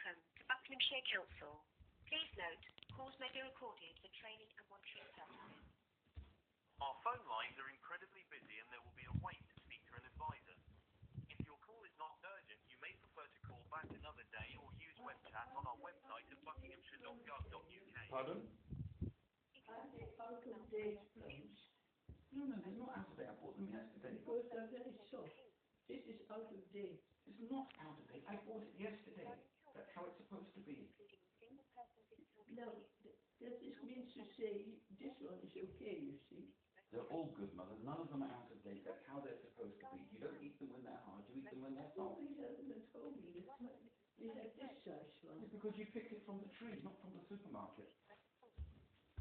Welcome to Buckinghamshire Council. Please note, calls may be recorded for training and monitoring purposes. Our phone lines are incredibly busy and there will be a wait to speak to an advisor. If your call is not urgent, you may prefer to call back another day or use web chat on our website at buckinghamshire.gov.uk. Pardon? Out of date plums. No, they're not out of date. I bought them yesterday. Because they're very soft. This is out of date. It's not out of date. I bought it yesterday. That's how it's supposed to be. No, that just means to say this one is okay, you see. They're all good, Mother. None of them are out of date. That's how they're supposed to be. You don't eat them when they're hard. You eat them when they're soft. We have them at home. We have this size one. It's because you picked it from the tree, not from the supermarket.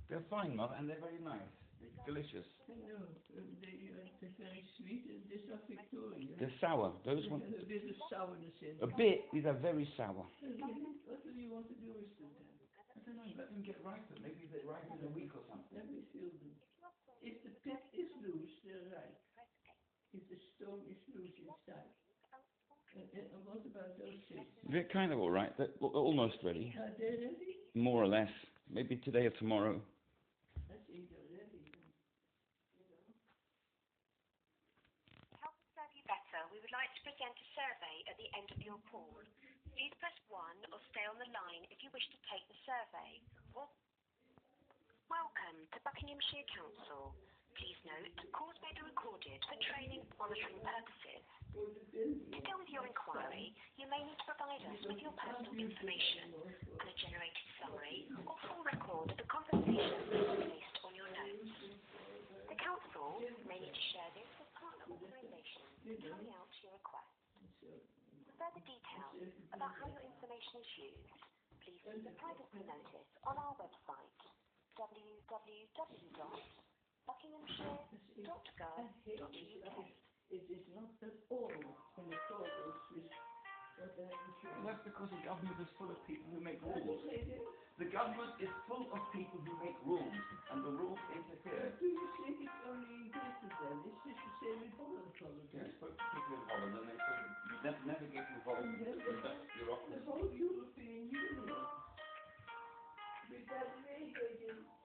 They're fine, Mother, and they're very nice. They're delicious. No, they're very sweet. These are Victoria. They're sour. Those They ones. have a bit of sourness in A them. bit. These are very sour. What do you want to do with them then? I don't know. Let them get riper. Maybe they ripen in a week or something. Let me feel them. If the pit is loose, they're right. If the stone is loose inside. And what about those things? They're kind of all right. They're almost ready. Are they ready? More or less. Maybe today or tomorrow. That's either ready. To help us serve you better, we would like to present a survey at the end of your call. Please press 1 or stay on the line if you wish to take the survey. Welcome to Buckinghamshire Council. Please note, calls may be recorded for training and monitoring purposes. To deal with your inquiry, you may need to provide us with your personal information and a generated summary or full record of the conversation placed on your notes. The Council may need to share this with partner organisations to carry out your request. For further details about how your information is used, please see the privacy notice on our website www.buckinghamshire.gov.uk. It is not at all in accordance with what I am sure. That's because the government is full of people who make What rules. is it? The government is full of people who make rules, and the rules interfere. Do you think it's only in Britain then? It's just the same in Holland, probably. I spoke to people in Holland, and they said you never get involved in that The bureaucracy. whole European Union. With that way, they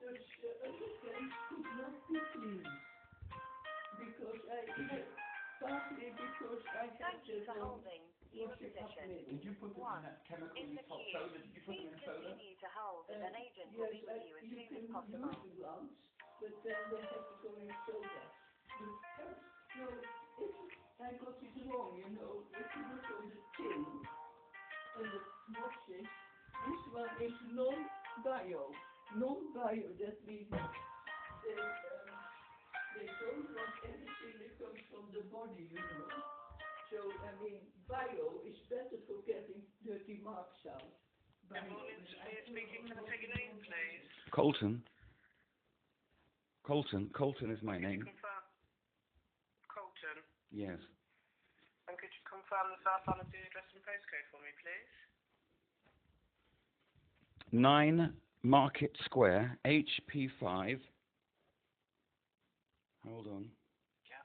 Dutch understand could not be clean. Because partly because I Thank you for had holding your position. Did you put them in that chemical In in the hot queue, soda? Did you put them please in soda? continue to hold and an agent will be with you as you soon as can possible. use the gloves, but then they have to go in soda. No, if I got it wrong, you know, if you look on the tin, on the boxes, this one is non-bio. Non-bio, that means they don't want anything that comes from the body, you know. So, I mean, bio is better for getting dirty marks out. Good morning, Sophia speaking. Can I take your name, please? Colton. Colton is my name. Confirm. Colton. Yes. And could you confirm the first line of the address and postcode for me, please? 9 Market Square, HP5. Hold on. Yeah.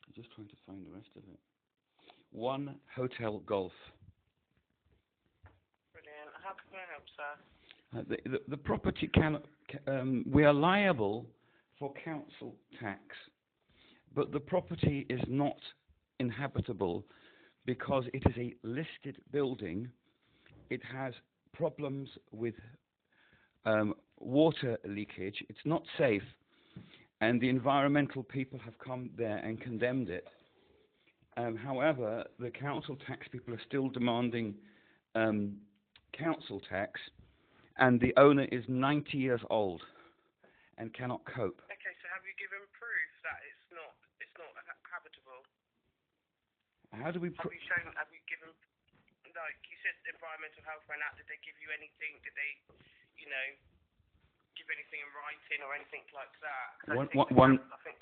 I'm just trying to find the rest of it. 1 Hotel Golf. Brilliant. How can I help, sir? The property we are liable for council tax, but the property is not inhabitable because it is a listed building. It has problems with water leakage. It's not safe, and the environmental people have come there and condemned it. However, the council tax people are still demanding council tax, and the owner is 90 years old and cannot cope. Okay, so have you given proof that it's not habitable? How do we? Have you given, like you said, environmental health went out? Did they give you anything? Did they, give anything in writing or anything like that? I think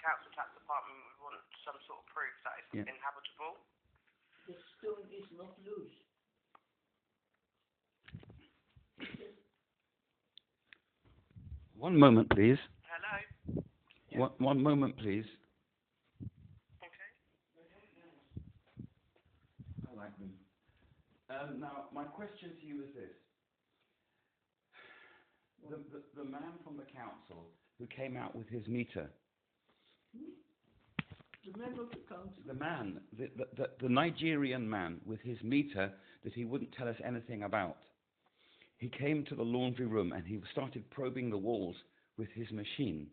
council tax department would want some sort of proof that it's inhabitable. The stone is not loose. One moment, please. Hello? One moment, please. Okay. I like them. Now, my question to you is this. The man from the council who came out with his meter, The member of the council. the man, the Nigerian man with his meter that he wouldn't tell us anything about, he came to the laundry room and he started probing the walls with his machine.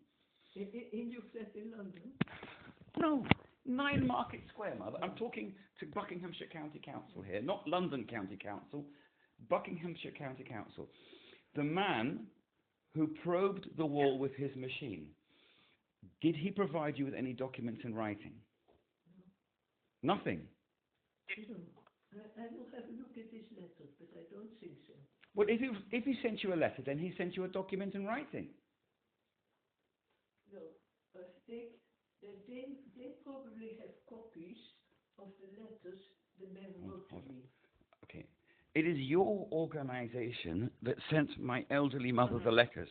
In your flat in London? No, 9 Market Square, Mother. I'm talking to Buckinghamshire County Council here, not London County Council, Buckinghamshire County Council. The man who probed the wall with his machine, did he provide you with any documents in writing? No. Nothing? I will have a look at his letters, but I don't think so. Well, if he sent you a letter, then he sent you a document in writing. No, they probably have copies of the letters the man wrote to me. Okay. It is your organization that sent my elderly mother the letters.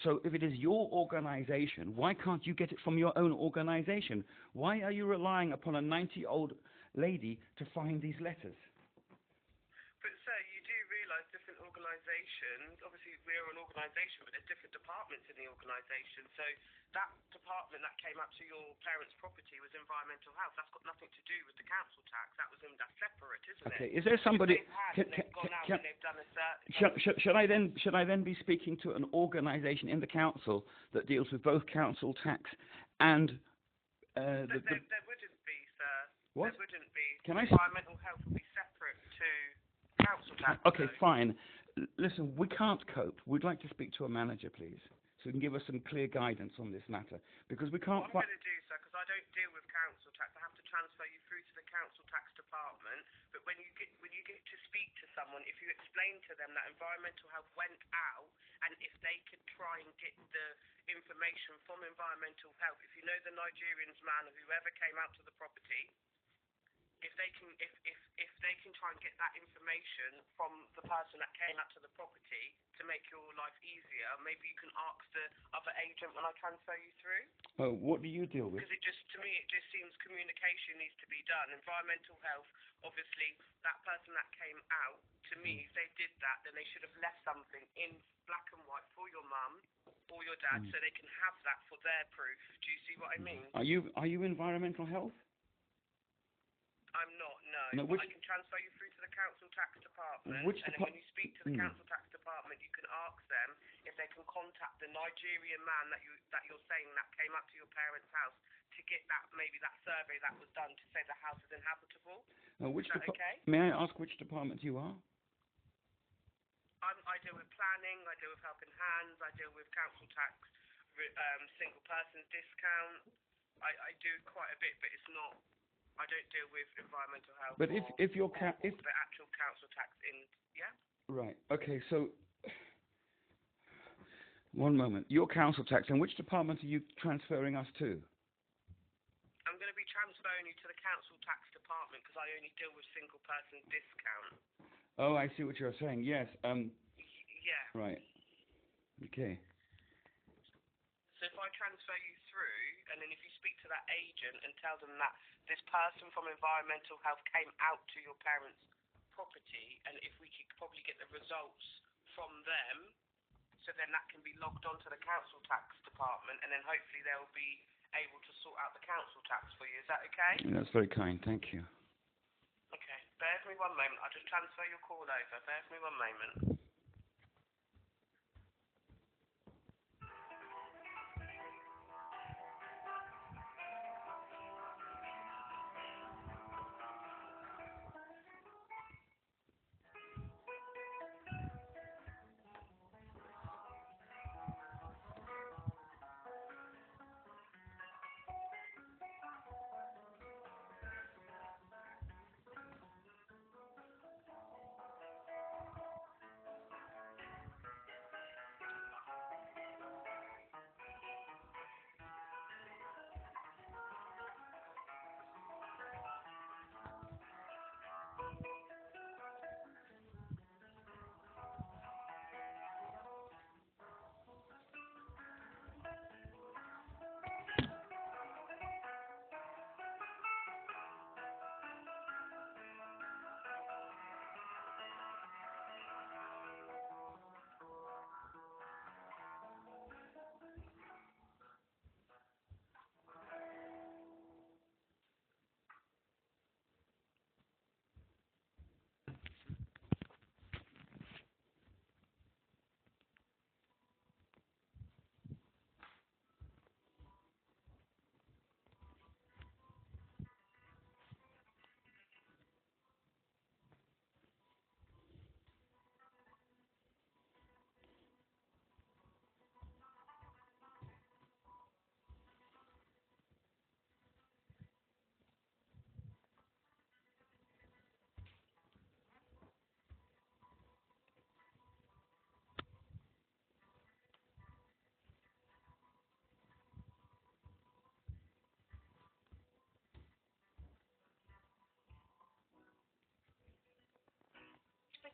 So if it is your organization, why can't you get it from your own organization? Why are you relying upon a 90-year-old lady to find these letters? But sir, you do realise different organisations, obviously we're an organisation, but there's different departments in the organisation. So that department that came up to your parents' property was environmental health. That's got nothing to do with the council tax. That's separate, isn't it? Okay, is there somebody... Should I then be speaking to an organisation in the council that deals with both council tax and... There wouldn't be, sir. What? There wouldn't be. Can I... Environmental health would be separate to council tax. Okay, fine. Listen, we can't cope. We'd like to speak to a manager, please, so you can give us some clear guidance on this matter, because we can't... What I'm going to do, sir, because I don't deal with council tax, I have to transfer you through to the council tax department, but when you get to speak to someone, if you explain to them that environmental health went out, and if they could try and get the information from environmental health, if you know the Nigerian man or whoever came out to the property, if they can try and get that information from the person that came out to the property to make your life easier, maybe you can ask the other agent when I transfer you through. What do you deal with? Because to me, it just seems communication needs to be done. Environmental health, obviously, that person that came out, to me, if they did that, then they should have left something in black and white for your mum or your dad so they can have that for their proof. Do you see what I mean? Are you environmental health? I'm not, no. But I can transfer you through to the council tax department. And then when you speak to the council tax department, you can ask them if they can contact the Nigerian man that you're saying that came up to your parents' house to get that survey that was done to say the house is inhabitable. Is that okay? May I ask which department you are? I deal with planning, I deal with helping hands, I deal with council tax, single person discount. I do quite a bit, but it's not. I don't deal with environmental health. But if the actual council tax right, okay, so 1 moment. Your council tax, and which department are you transferring us to? I'm going to be transferring you to the council tax department because I only deal with single person discount. Oh, I see what you're saying. Yes. Yeah. Right. Okay. So if I transfer you through, and then if you speak to that agent and tell them that this person from environmental health came out to your parents' property, and if we could probably get the results from them, so then that can be logged onto the council tax department, and then hopefully they'll be able to sort out the council tax for you. Is that okay? That's very kind. Thank you. Okay. Bear with me 1 moment. I'll just transfer your call over. Bear with me 1 moment.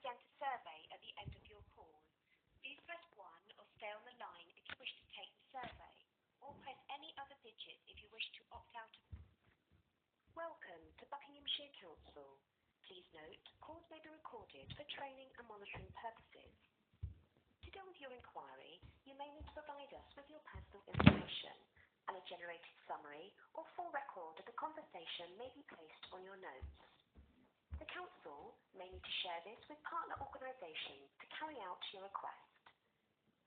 present a survey at the end of your call. Please press 1 or stay on the line if you wish to take the survey, or press any other digit if you wish to opt out of. Welcome to Buckinghamshire Council. Please note, calls may be recorded for training and monitoring purposes. To deal with your inquiry, you may need to provide us with your personal information, and a generated summary or full record of the conversation may be placed on your notes. The Council may need to share this with partner organisations to carry out your request.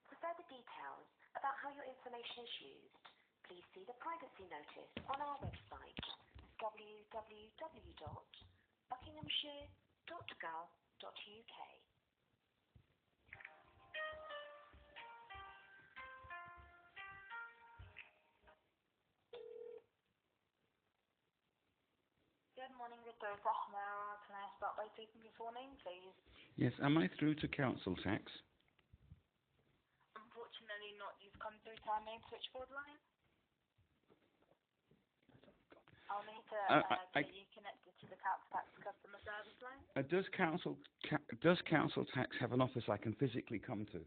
For further details about how your information is used, please see the privacy notice on our website, www.buckinghamshire.gov.uk. Good morning, Victor Zahmara. Can I start by taking your full name, please? Yes, am I through to council tax? Unfortunately not. You've come through to our main switchboard line. I'll need to get you connected to the council tax customer service line. Does council tax have an office I can physically come to?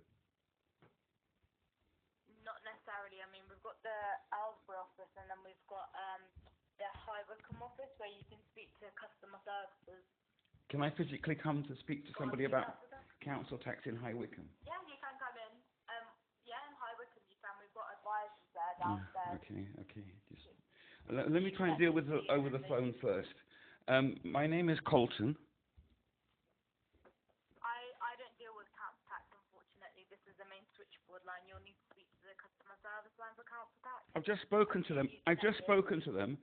Not necessarily. I mean, we've got the Aylesbury office, and then we've got the High Wycombe office where you can speak to customer services. Can I physically come to speak to somebody about council tax in High Wycombe? Yeah, you can come in. Yeah, in High Wycombe you can. We've got advisors there downstairs. Okay. Just, let me try and deal with it over the phone first. My name is Colton. I don't deal with council tax, unfortunately. This is the main switchboard line. You'll need to speak to the customer service line for council tax. I've just spoken to them.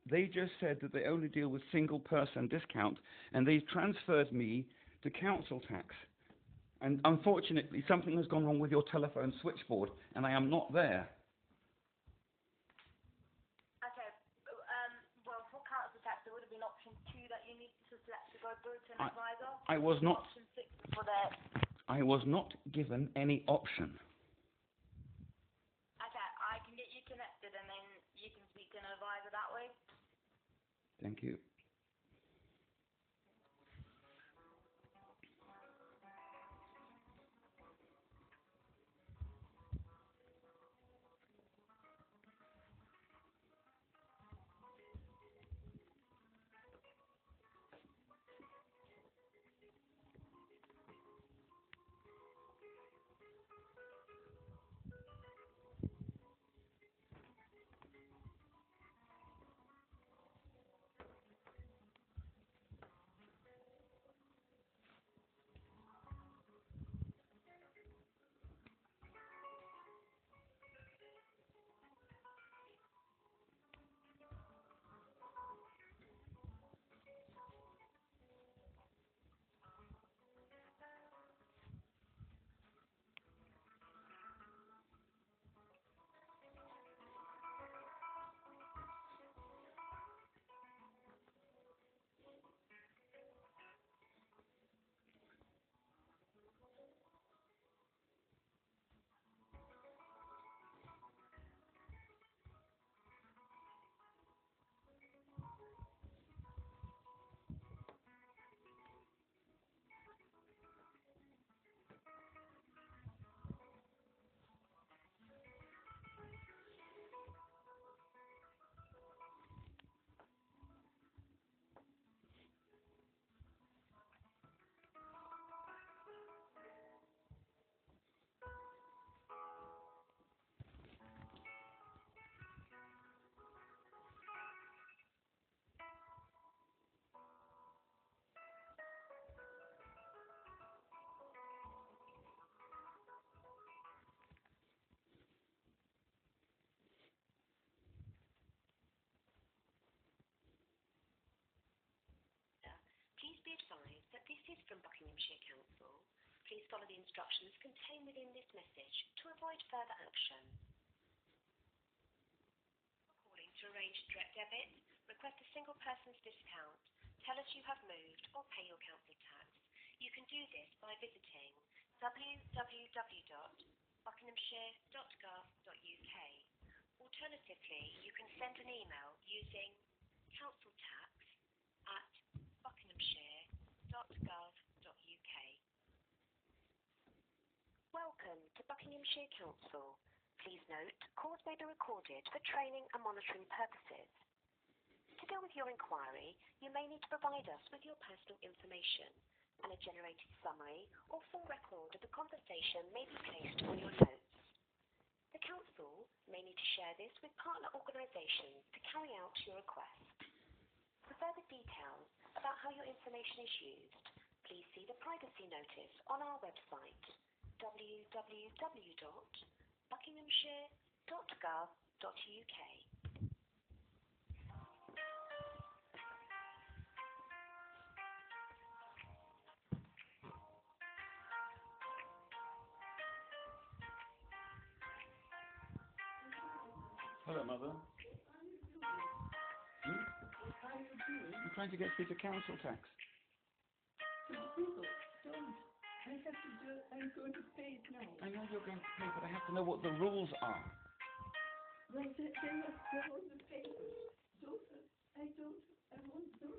They just said that they only deal with single person discount, and they transferred me to council tax. And unfortunately, something has gone wrong with your telephone switchboard, and I am not there. Okay. Well, for council tax, there would have been option 2 that you need to select to go through to an advisor. I was not. Option 6 for the. I was not given any option. Okay, I can get you connected, and then you can speak to an advisor that way. Thank you. Please be advised that this is from Buckinghamshire Council. Please follow the instructions contained within this message to avoid further action. Calling to arrange a direct debit, request a single person's discount, tell us you have moved, or pay your council tax. You can do this by visiting www.buckinghamshire.gov.uk. Alternatively, you can send an email using counciltax@buckinghamshire.gov.uk. to Buckinghamshire Council. Please note, calls may be recorded for training and monitoring purposes. To deal with your inquiry, you may need to provide us with your personal information, and a generated summary or full record of the conversation may be placed on your notes. The Council may need to share this with partner organisations to carry out your request. For further details about how your information is used, please see the privacy notice on our website, www.buckinghamshire.gov.uk. Hello, Mother. I'm trying to get through to council tax. I'm going to pay it now. I know you're going to pay, but I have to know what the rules are. Well, they're on the paper. So, I don't want to...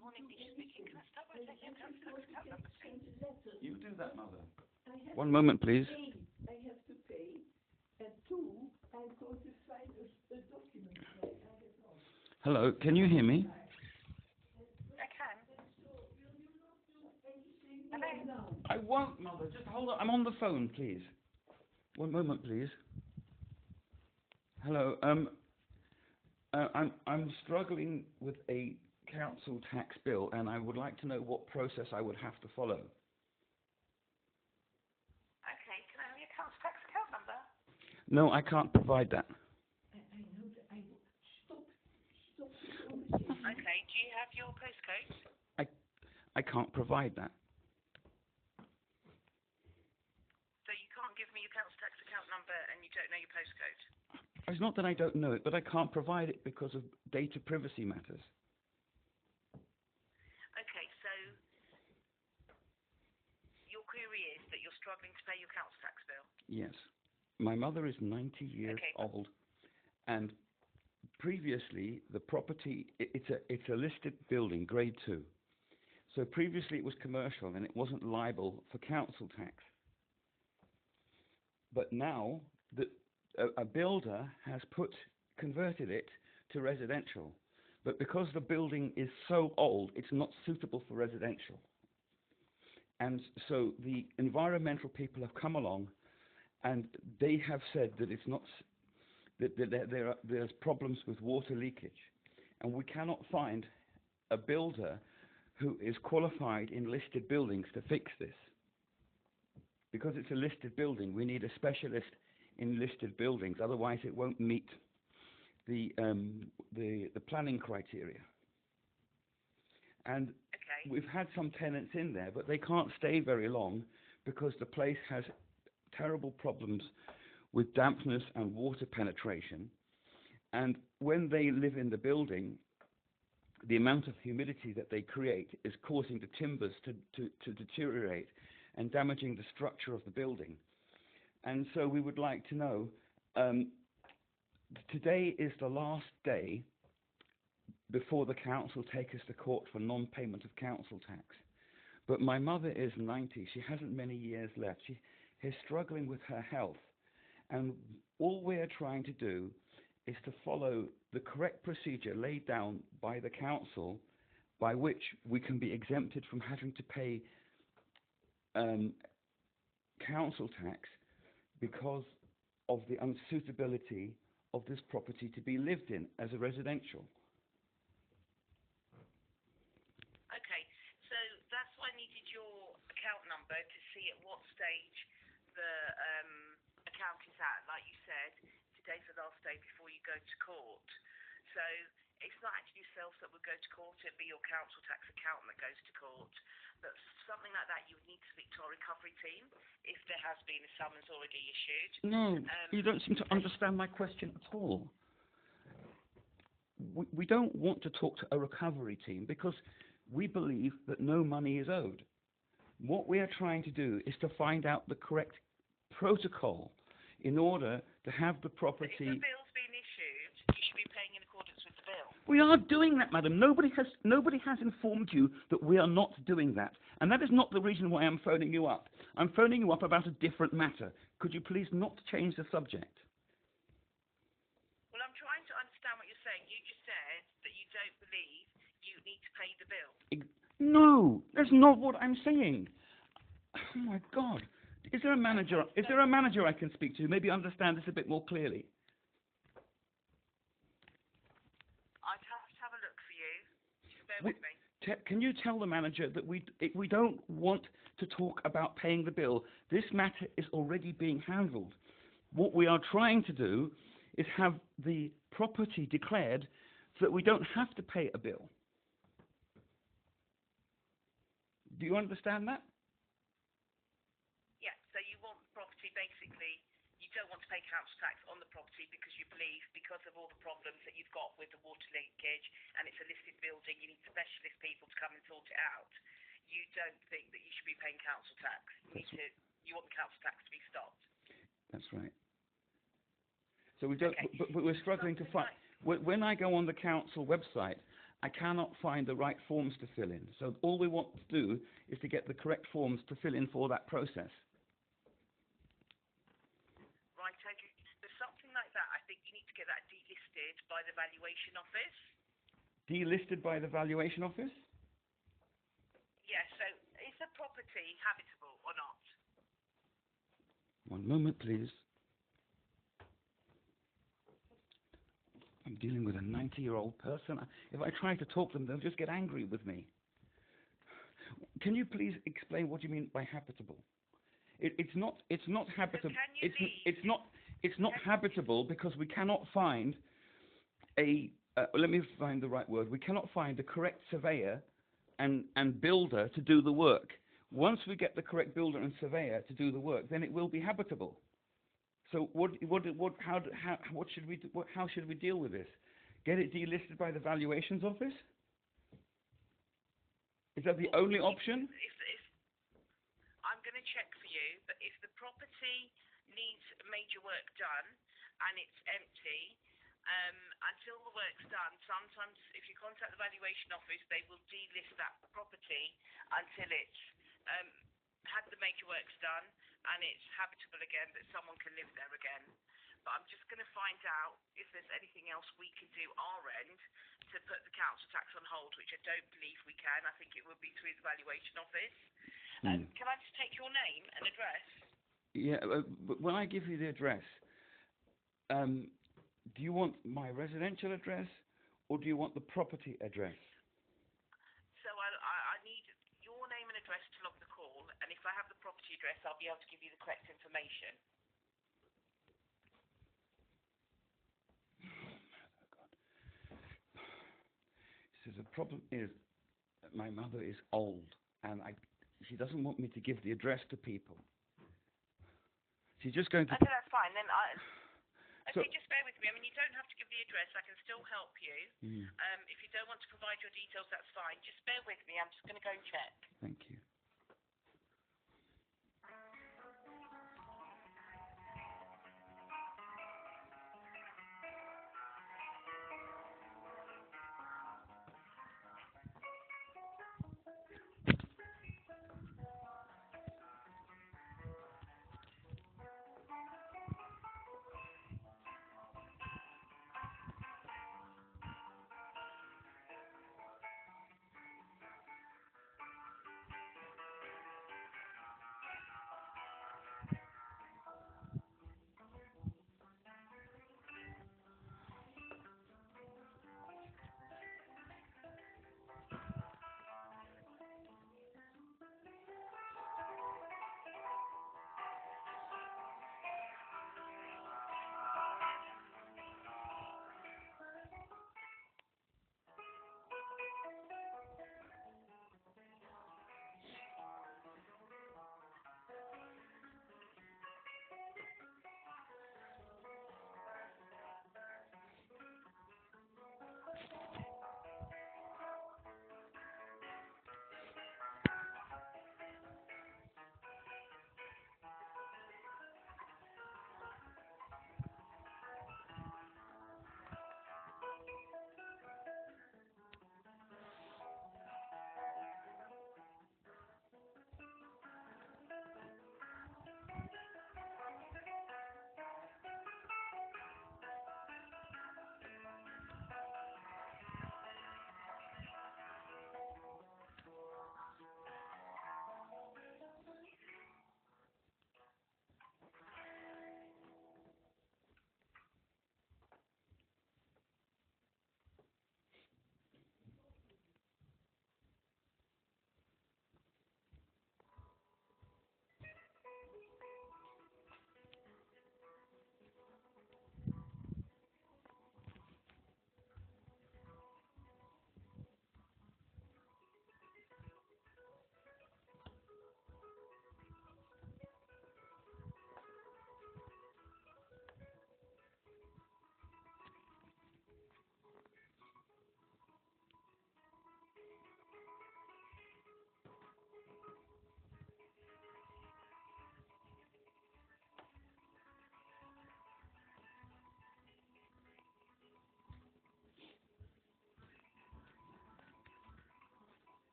Morning, Lisa speaking. Can I start by taking your council tax account number, please? You do that, Mother. One moment, please. I have to pay. And two, I'm going to sign a document. Hello, can you hear me? I can. Hello? I won't, Mother. Just hold on. I'm on the phone, please. One moment, please. Hello. I'm struggling with a council tax bill, and I would like to know what process I would have to follow. Okay, can I have your council tax account number? No, I can't provide that. Okay, do you have your postcode? I can't provide that. So you can't give me your council tax account number and you don't know your postcode? It's not that I don't know it, but I can't provide it because of data privacy matters. Okay, so your query is that you're struggling to pay your council tax bill? Yes. My mother is 90 years old, and previously the property, it's a listed building, grade 2. So previously it was commercial and it wasn't liable for council tax. But now a builder has converted it to residential. But because the building is so old, it's not suitable for residential. And so the environmental people have come along and they have said that it's not, that there's problems with water leakage. And we cannot find a builder who is qualified in listed buildings to fix this. Because it's a listed building, we need a specialist in listed buildings, otherwise it won't meet the planning criteria. And we've had some tenants in there, but they can't stay very long because the place has terrible problems with dampness and water penetration. And when they live in the building, the amount of humidity that they create is causing the timbers to deteriorate and damaging the structure of the building. And so we would like to know, today is the last day before the council take us to court for non-payment of council tax. But my mother is 90, she hasn't many years left. She is struggling with her health. And all we're trying to do is to follow the correct procedure laid down by the council by which we can be exempted from having to pay council tax because of the unsuitability of this property to be lived in as a residential. Okay, so that's why I needed your account number to see at what stage the account is at. Like you said, today's the last day before you go to court. So it's not actually yourself that would go to court, it'd be your council tax account that goes to court. But something like that, you would need to speak to our recovery team if there has been a summons already issued. No, you don't seem to understand my question at all. We don't want to talk to a recovery team because we believe that no money is owed. What we are trying to do is to find out the correct protocol in order to have the property... If the bill's been issued, you should be paying in accordance with the bill. We are doing that, madam. Nobody has informed you that we are not doing that. And that is not the reason why I'm phoning you up. I'm phoning you up about a different matter. Could you please not change the subject? Well, I'm trying to understand what you're saying. You just said that you don't believe you need to pay the bill. No, that's not what I'm saying. Oh my God. Is there a manager? Is there a manager I can speak to? Maybe understand this a bit more clearly. I'd have to have a look for you. Just bear with me. Can you tell the manager that we don't want to talk about paying the bill? This matter is already being handled. What we are trying to do is have the property declared so that we don't have to pay a bill. Do you understand that? Yeah, so you want the property, basically, you don't want to pay council tax on the property because you believe, because of all the problems that you've got with the water leakage and it's a listed building, you need specialist people to come and sort it out. You don't think that you should be paying council tax. You want the council tax to be stopped. That's right. So we don't, Okay. but we're struggling to find. When I go on the council website, I cannot find the right forms to fill in. So all we want to do is to get the correct forms to fill in for that process. Right, okay. For something like that, I think you need to get that delisted by the valuation office. Delisted by the valuation office? Yeah, so is the property habitable or not? One moment, please. I'm dealing with a 90-year-old person. If I try to talk to them, they'll just get angry with me. Can you please explain what you mean by habitable? It's not habitable. So It's not habitable because we cannot find a. Let me find the right word. We cannot find the correct surveyor and builder to do the work. Once we get the correct builder and surveyor to do the work, then it will be habitable. So how should we deal with this? Get it delisted by the valuations office? Is that the only option? I'm going to check for you, but if the property needs major work done and it's empty, until the work's done, sometimes if you contact the valuation office, they will delist that property until it's had the major works done and it's habitable again, that someone can live there again. But I'm just going to find out if there's anything else we can do our end to put the council tax on hold, which I don't believe we can. I think it would be through the valuation office. Can I just take your name and address? Yeah, but when I give you the address, do you want my residential address or do you want the property address? So I need your name and address to log the call, and if I have the property address, I'll be able to give you the correct information. So the problem is that my mother is old and she doesn't want me to give the address to people. She's just going to... Okay, that's fine. Then okay, just bear with me. I mean, you don't have to give the address. I can still help you. If you don't want to provide your details, that's fine. Just bear with me. I'm just going to go and check. Thank you.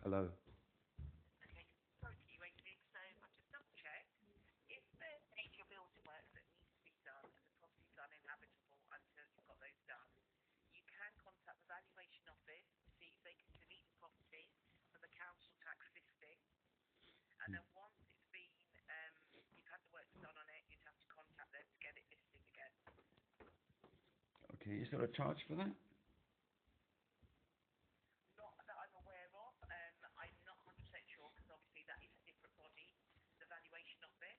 Hello. Okay, sorry to keep waiting. So I've just double checked. If there's major building work that needs to be done and the property's uninhabitable until you've got those done, you can contact the valuation office to see if they can delete the property from the council tax listing. And then once it's been, you've had the work done on it, you'd have to contact them to get it listed again. Okay, is there a charge for that? Not that I'm aware of. I'm not 100% sure because obviously that is a different body, the valuation office.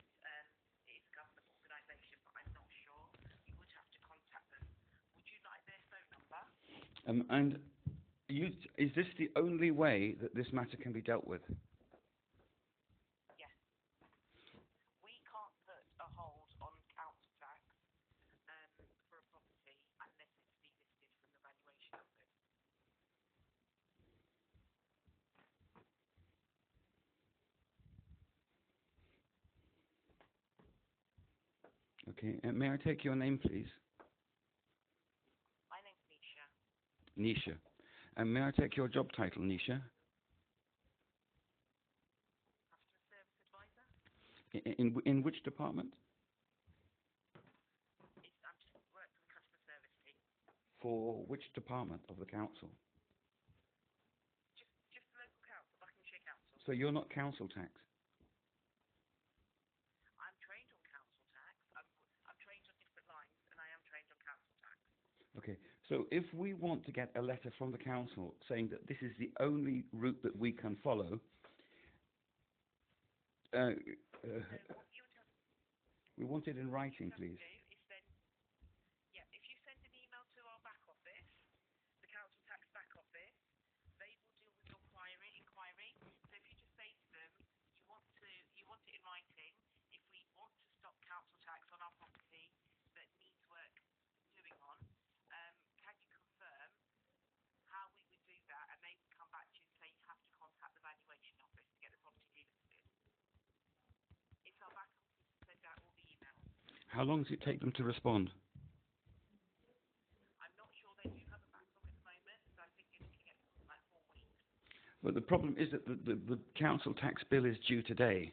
It is a government organisation, but I'm not sure. You would have to contact them. Would you like their phone number? And is this the only way that this matter can be dealt with? Yes. We can't put a hold on council tax for a property unless it's delisted from the valuation office. Okay, may I take your name, please? My name's Nisha. Nisha. And may I take your job title, Nisha? Customer service advisor? In which department? I'm just work for the customer service team. For which department of the council? Just the local council, Buckinghamshire Council. So you're not council tax? I'm trained on council tax. I'm trained on different lines, and I am trained on council tax. Okay, so if we want to get a letter from the council saying that this is the only route that we can follow, So what you would have we want it in writing, to please. do is then, if you send an email to our back office, the council tax back office, they will deal with your inquiry. So if you just say to them, you want it in writing. If we want to stop council tax on our property that needs work doing on, can you confirm how we would do that? And they would come back to you and say you have to contact the valuation office to get the property delisted. It's our back office to send out all the emails. How long does it take them to respond? I'm not sure they do have a backlog at the moment, so I think you're looking at like 4 weeks. But the problem is that the council tax bill is due today.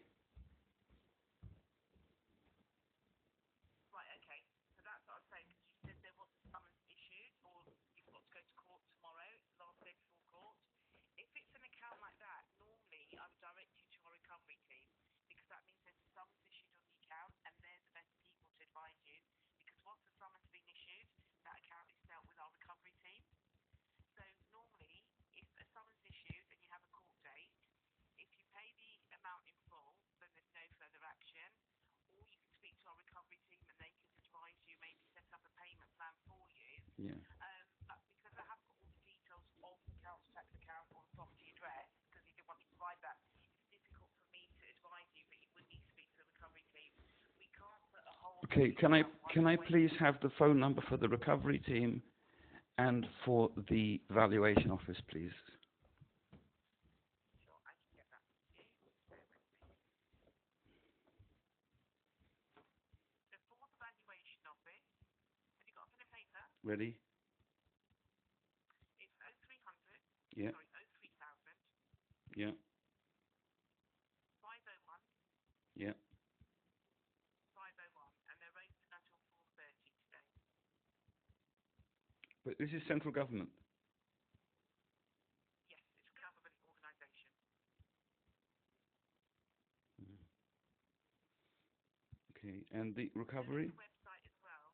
Right, okay. So that's what I was saying, because you said there was a summons issued, or you've got to go to court tomorrow. It's the last day before court. If it's an account like that, normally I would direct you to our recovery team, because that means there's a summons issued on the account, and they're the best people to advise you, because once the summons has been issued, that account is dealt with our recovery team. So normally, if a summons issued and you have a court date, if you pay the amount in full, then there's no further action, or you can speak to our recovery team and they can advise you, maybe set up a payment plan for you. Yeah. But because I haven't got all the details of the council tax account or the property address, because you didn't want me to provide that, it's difficult for me to advise you, but you would need to speak to the recovery team. We can't put a hold on Okay, the can account I while you're please waiting. have the phone number for the recovery team and for the valuation office, please? Sure, I can get that for you. Bear with me. So for the valuation office, have you got a pen and paper? Ready? It's 0300, Yeah. sorry, 03000 Yeah. 501 Yeah. 501, and they're open until 4:30 today. But this is central government. Yes, it's a government organisation. Okay, and the recovery? There's a website as well.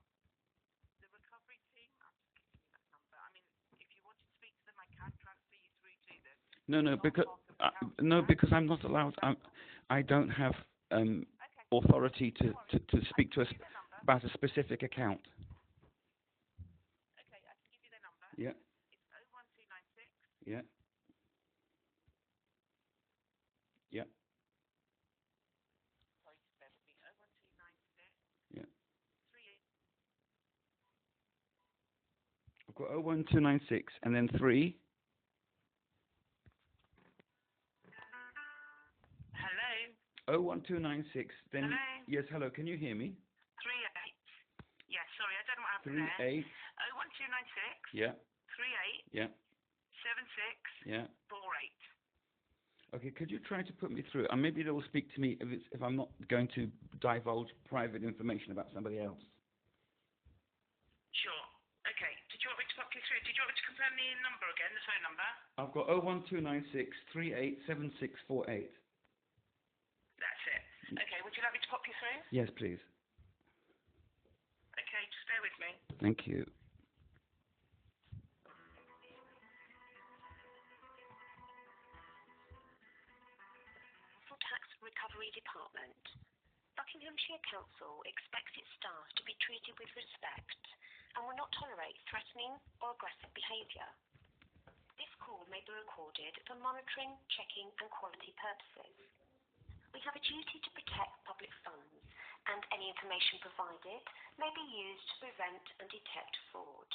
The recovery team, I'm just giving you that number. I mean, if you wanted to speak to them, I can transfer you through to them. No, because I'm not allowed. I don't have Okay. authority to speak to us Give you their number. about a specific account. Okay, I can give you their number. Yeah. It's 01296 Yeah. Yeah. Sorry, just bear with me. 01296 Yeah. 38. I've got 01296 and then 3. Hello. 01296. Then Hello? yes. Hello. Can you hear me? 38. Yeah, sorry, I don't know what happened there. 38. 01296 Yeah. 38 Yeah. 76 Yeah. 48. Okay, could you try to put me through? And maybe they will speak to me if I'm not going to divulge private information about somebody else. Sure. Okay. Did you want me to pop you through? Did you want me to confirm the number again, the phone number? I've got 01296 387648. That's it. Okay. Would you like me to pop you through? Yes, please. Okay. Just bear with me. Thank you. Tax Recovery Department. Buckinghamshire Council expects its staff to be treated with respect and will not tolerate threatening or aggressive behaviour. This call may be recorded for monitoring, checking and quality purposes. We have a duty to protect public funds, and any information provided may be used to prevent and detect fraud.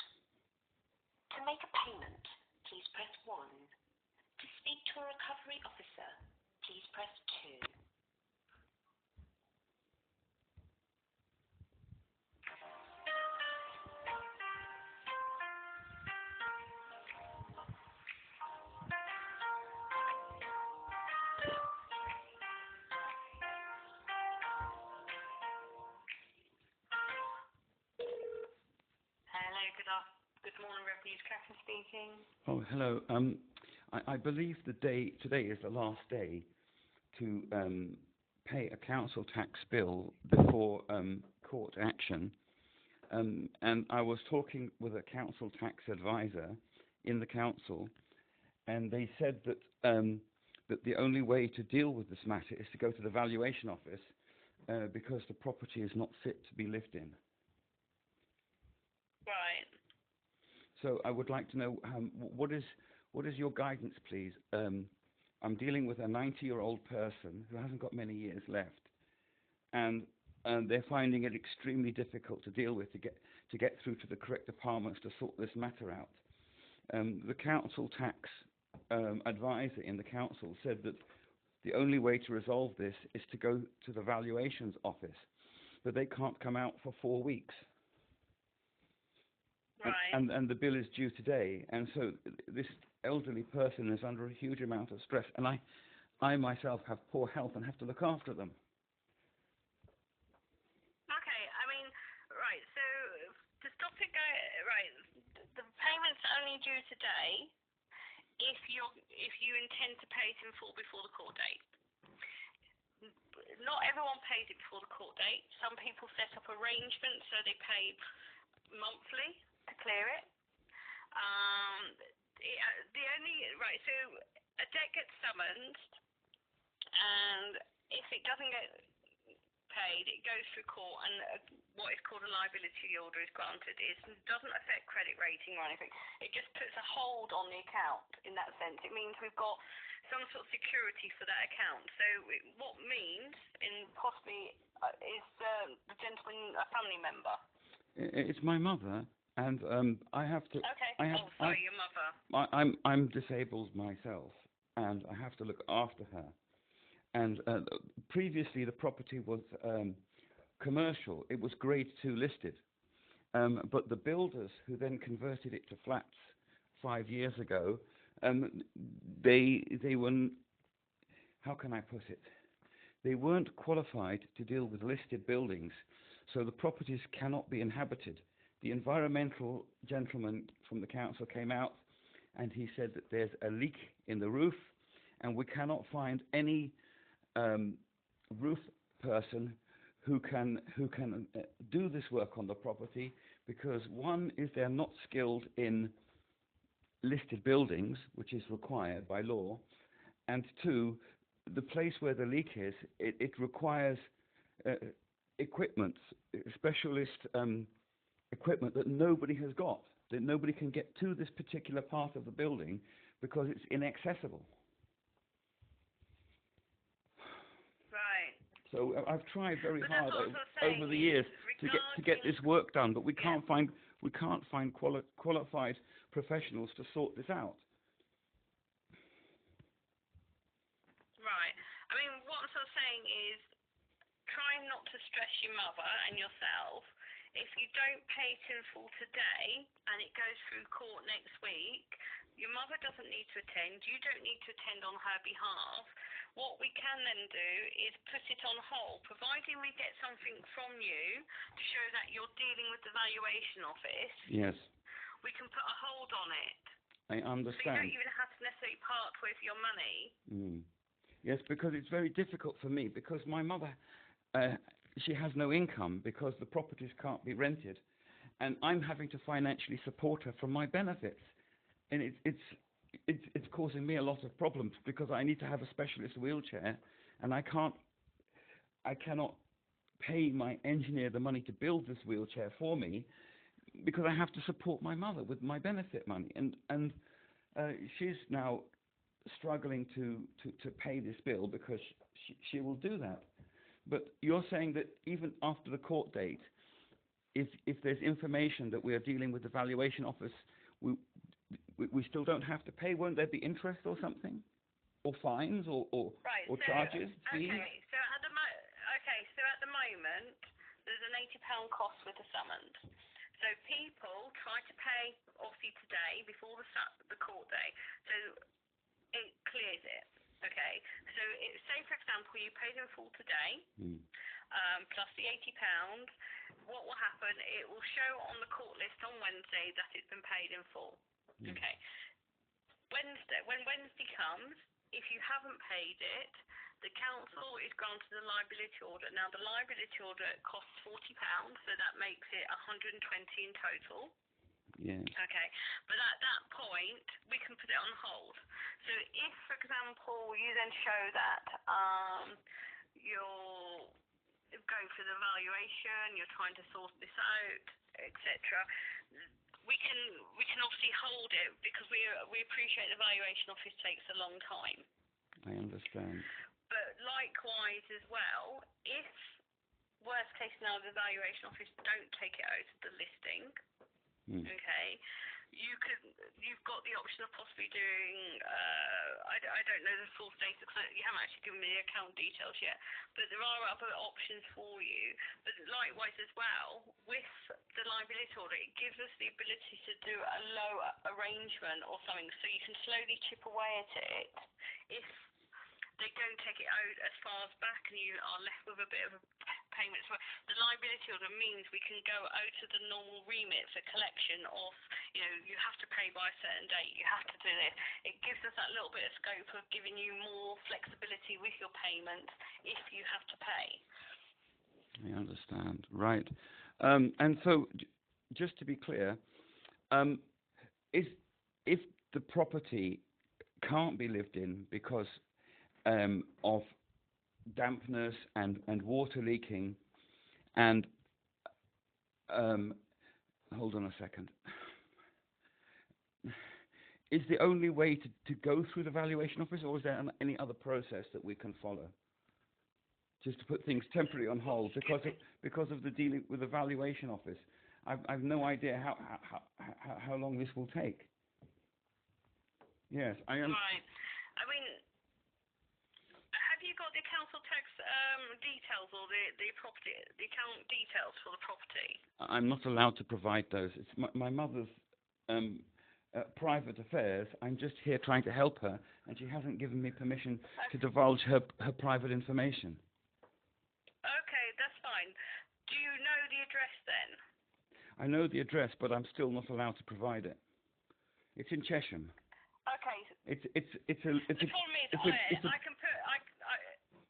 To make a payment, please press 1. To speak to a recovery officer, please press 2. Good morning, Refuge. Catherine speaking. Oh, hello. I believe today is the last day to pay a council tax bill before court action. And I was talking with a council tax advisor in the council, and they said that that the only way to deal with this matter is to go to the valuation office because the property is not fit to be lived in. Right. So I would like to know what is your guidance, please? I'm dealing with a 90-year-old person who hasn't got many years left, and they're finding it extremely difficult to deal with, to get through to the correct departments to sort this matter out. The council tax advisor in the council said that the only way to resolve this is to go to the valuations office, but they can't come out for 4 weeks. Right. And the bill is due today, and so this elderly person is under a huge amount of stress, and I myself have poor health and have to look after them. Okay, I mean, right, so to stop it going, right, the payment's only due today if you intend to pay it in full before the court date. Not everyone pays it before the court date. Some people set up arrangements so they pay monthly to clear it. So a debt gets summoned, and if it doesn't get paid, it goes through court, and what is called a liability order is granted. It doesn't affect credit rating or anything. It just puts a hold on the account in that sense. It means we've got some sort of security for that account. So what means, in possibly, is the gentleman a family member? It's my mother. And I have to. Okay. Your mother. I'm disabled myself, and I have to look after her. And previously, the property was commercial. It was Grade 2 listed, but the builders who then converted it to flats 5 years ago, they weren't. How can I put it? They weren't qualified to deal with listed buildings, so the properties cannot be inhabited. The environmental gentleman from the council came out and he said that there's a leak in the roof and we cannot find any roof person who can do this work on the property because one is they're not skilled in listed buildings, which is required by law, and two, the place where the leak is, it requires equipment, specialist equipment that nobody has got, that nobody can get to this particular part of the building because it's inaccessible. Right. So I've tried very hard over the years to get this work done, but we can't find qualified professionals to sort this out. Right. I mean, what I'm sort of saying is, try not to stress your mother and yourself. if you don't pay it in full today and it goes through court next week, your mother doesn't need to attend. You don't need to attend on her behalf. What we can then do is put it on hold, providing we get something from you to show that you're dealing with the valuation office. Yes. We can put a hold on it. I understand. So you don't even have to necessarily part with your money. Yes, because it's very difficult for me, because my mother, she has no income because the properties can't be rented, and I'm having to financially support her from my benefits, and it's causing me a lot of problems because I need to have a specialist wheelchair, and I cannot pay my engineer the money to build this wheelchair for me because I have to support my mother with my benefit money, and she's now struggling to pay this bill because she will do that. But you're saying that even after the court date, if there's information that we are dealing with the valuation office, we still don't have to pay? Won't there be interest or something, or fines, or charges, fees? Okay, so at the moment there's an £80 cost with the summons. So people try to pay obviously today before the court day, so it clears it. Okay, so say for example you paid in full today, plus the £80. What will happen? It will show on the court list on Wednesday that it's been paid in full. Okay. When Wednesday comes, if you haven't paid it, the council is granted a liability order. Now the liability order costs £40, so that makes it 120 in total. Yeah. Okay, but at that point we can put it on hold. So if, for example, you then show that you're going for the valuation, you're trying to sort this out, etc., we can obviously hold it because we appreciate the valuation office takes a long time. I understand. But likewise as well, if worst case scenario the valuation office don't take it out of the listing, okay, you've got the option of possibly doing I don't know the full status because you haven't actually given me the account details yet, but there are other options for you. But likewise as well, with the liability order, it gives us the ability to do a low arrangement or something, so you can slowly chip away at it if they don't take it out as far as back and you are left with a bit of a payment. So the liability order means we can go out of the normal remit for collection of, you have to pay by a certain date, you have to do this. It gives us that little bit of scope of giving you more flexibility with your payments if you have to pay. I understand. Right. And so, just to be clear, if the property can't be lived in because of dampness and water leaking, and hold on a second, is the only way to go through the valuation office, or is there any other process that we can follow just to put things temporarily on hold because of the dealing with the valuation office? I've no idea how long this will take. Yes, I am. Right. I mean, have you got the council tax details or the property, the account details for the property? I'm not allowed to provide those. It's my mother's private affairs. I'm just here trying to help her, and she hasn't given me permission to divulge her private information. Okay, that's fine. Do you know the address then? I know the address, but I'm still not allowed to provide it. It's in Chesham. Okay. The problem is I can put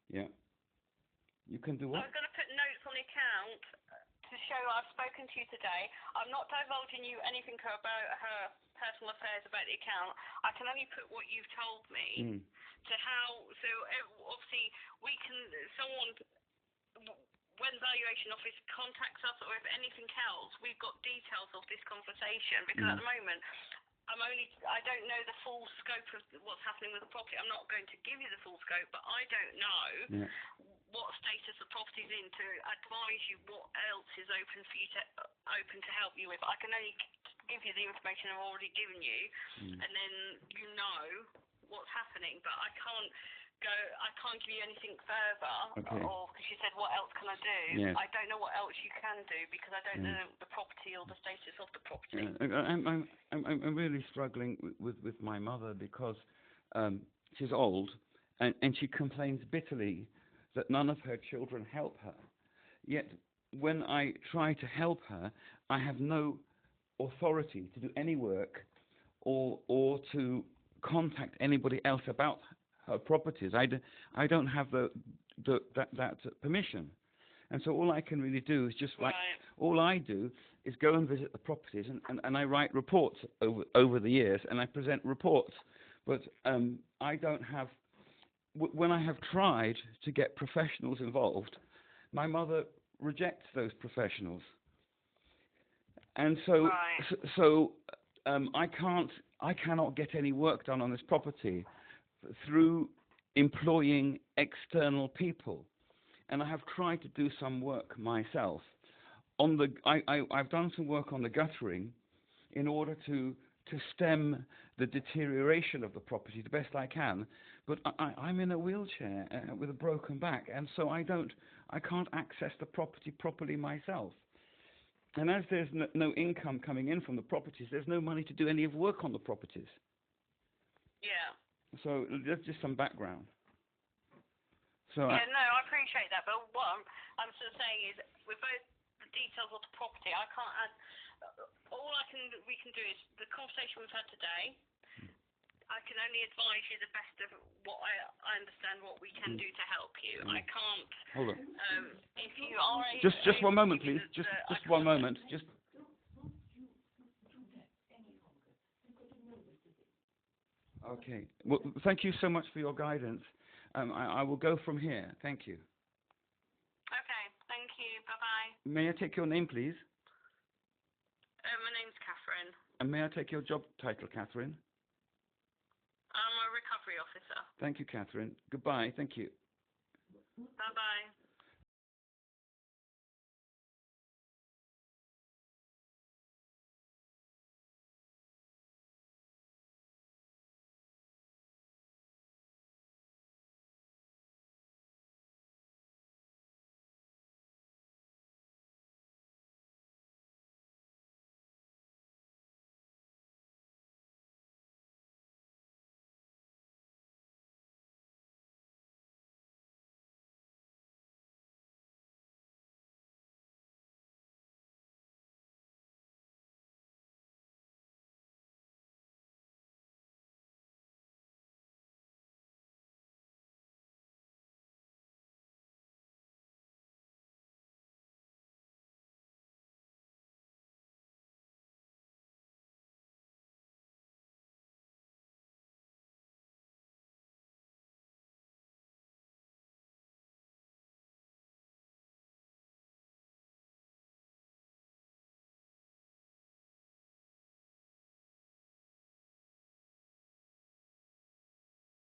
yeah. You can do what? I was going to put notes on the account to show I've spoken to you today. I'm not divulging you anything about her personal affairs about the account. I can only put what you've told me to how. So obviously we can. When the valuation office contacts us, or if anything else, we've got details of this conversation because at the moment. I don't know the full scope of what's happening with the property. I'm not going to give you the full scope, but I don't know what status the property's in to advise you what else is open to help you with. I can only give you the information I've already given you, and then you know what's happening, but I can't go, I can't give you anything further, Okay. or because you said, what else can I do? Yes. I don't know what else you can do because I don't know the property or the status of the property. I'm really struggling with my mother because she's old and she complains bitterly that none of her children help her. Yet when I try to help her, I have no authority to do any work or to contact anybody else about her properties. I don't have that permission. And so all I can really do is just write. All I do is go and visit the properties, and I write reports over the years, and I present reports. But I don't have. When I have tried to get professionals involved, my mother rejects those professionals, and so I cannot get any work done on this property through employing external people. And I have tried to do some work myself. I've done some work on the guttering in order to stem the deterioration of the property the best I can. But I'm in a wheelchair with a broken back, and so I can't access the property properly myself. And as there's no income coming in from the properties, there's no money to do any of work on the properties. Yeah. So that's just some background. So no, I appreciate that, but what I'm sort of saying is, with both the details of the property, I can't add. All we can do is the conversation we've had today. I can only advise you the best of what I understand what we can do to help you. I can't. Hold on. If you are just one moment, please. Just one moment. Just. Okay. Well, thank you so much for your guidance. I will go from here. Thank you. Okay. Thank you. Bye-bye. May I take your name, please? My name's Catherine. And may I take your job title, Catherine? I'm a recovery officer. Thank you, Catherine. Goodbye. Thank you. Bye-bye.